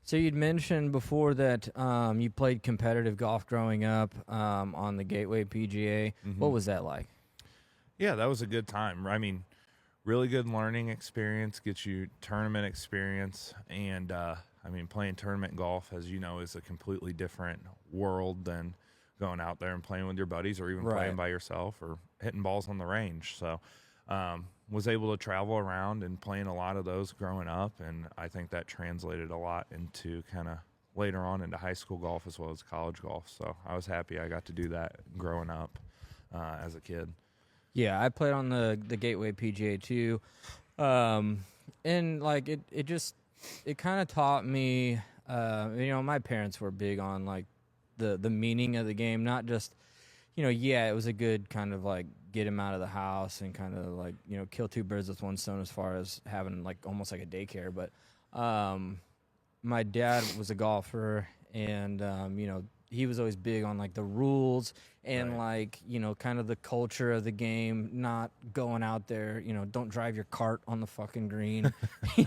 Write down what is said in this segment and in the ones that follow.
So you'd mentioned before that you played competitive golf growing up on the Gateway PGA. What was that like? Yeah, that was a good time. I mean, really good learning experience, gets you tournament experience, and I mean, playing tournament golf, as you know, is a completely different world than going out there and playing with your buddies, or even playing by yourself, or hitting balls on the range. So, was able to travel around and playing a lot of those growing up, and I think that translated a lot into kind of later on into high school golf as well as college golf. So I was happy I got to do that growing up as a kid. Yeah, I played on the Gateway PGA too, and like it kind of taught me. My parents were big on like the meaning of the game, not just it was a good kind of like get him out of the house and kind of like kill two birds with one stone as far as having like almost like a daycare. But my dad was a golfer, and he was always big on like the rules and like kind of the culture of the game, not going out there, don't drive your cart on the fucking green,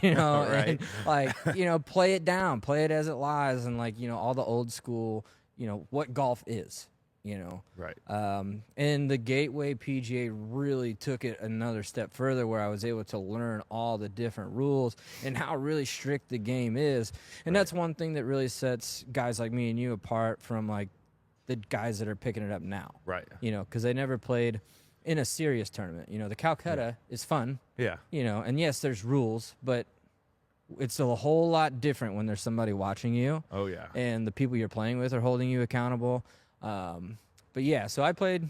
and like play it down, play it as it lies, and like all the old school what golf is. And the Gateway PGA really took it another step further, where I was able to learn all the different rules and how really strict the game is. And that's one thing that really sets guys like me and you apart from like the guys that are picking it up now. Right. Because they never played in a serious tournament. The Calcutta is fun. Yeah. And yes, there's rules, but it's a whole lot different when there's somebody watching you. Oh, yeah. And the people you're playing with are holding you accountable. But yeah, so I played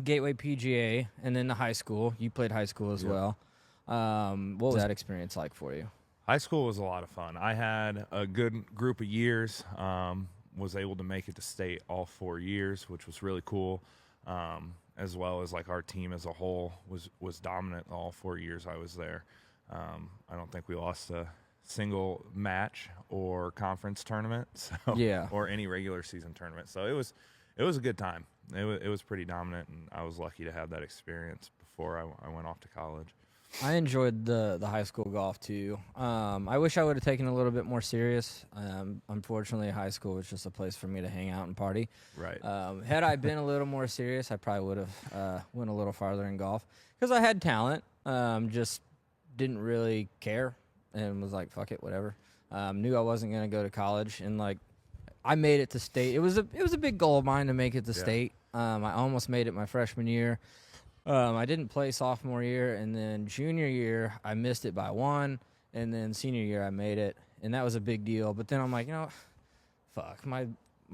Gateway PGA and then the high school. You played high school as well. What was that experience like for you? High school was a lot of fun. I had a good group of years, was able to make it to state all 4 years, which was really cool, as well as like our team as a whole was dominant all 4 years I was there. I don't think we lost a single match or conference tournament, or any regular season tournament. So it was a good time. It was pretty dominant, and I was lucky to have that experience before I went off to college. I enjoyed the high school golf too. I wish I would have taken it a little bit more serious. Unfortunately, high school was just a place for me to hang out and party. Right. Had I been a little more serious, I probably would have went a little farther in golf, because I had talent. Just didn't really care and was like, fuck it, whatever. Knew I wasn't going to go to college, and like I made it to state. It was a big goal of mine to make it to state. I almost made it my freshman year. I didn't play sophomore year, and then junior year I missed it by one, and then senior year I made it, and that was a big deal. But then I'm like, fuck, my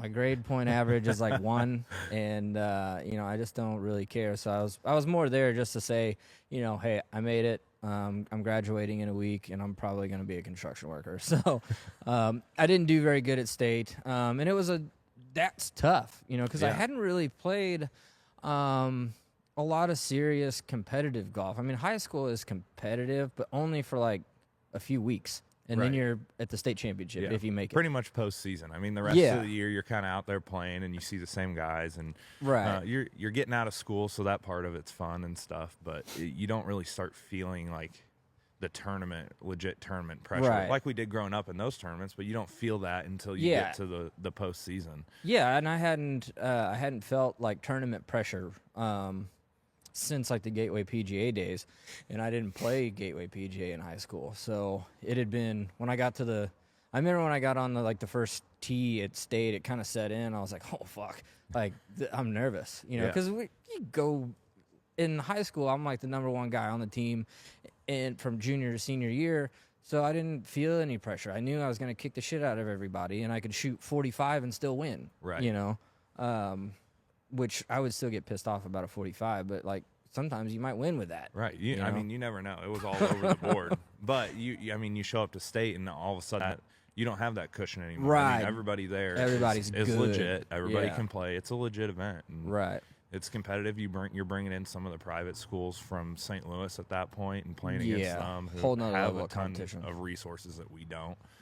grade point average is like 1, and I just don't really care. So I was more there just to say, hey, I made it. I'm graduating in a week, and I'm probably going to be a construction worker. So I didn't do very good at state, and that's tough, because I hadn't really played a lot of serious competitive golf. I mean, high school is competitive, but only for like a few weeks. And then you're at the state championship if you make it. Pretty much postseason. I mean, the rest of the year you're kind of out there playing, and you see the same guys, and you're getting out of school, so that part of it's fun and stuff. But you don't really start feeling like the legit tournament pressure, like we did growing up in those tournaments. But you don't feel that until you get to the postseason. Yeah, and I hadn't felt like tournament pressure since like the Gateway PGA days, and I didn't play Gateway PGA in high school. So it had been I remember when I got on the first tee at state, it kind of set in. I was like, oh fuck, like I'm nervous, because you go in high school, I'm like the number one guy on the team, and from junior to senior year. So I didn't feel any pressure. I knew I was going to kick the shit out of everybody, and I could shoot 45 and still win. Right. Which I would still get pissed off about a 45, but like sometimes you might win with that. Right. I mean, you never know. It was all over the board. But you show up to state, and all of a sudden you don't have that cushion anymore. Right. I mean, everybody there is good. Legit. Everybody can play. It's a legit event. Right. It's competitive. You're bringing in some of the private schools from St. Louis at that point and playing against them who whole nother have level a ton of competition of resources that we don't.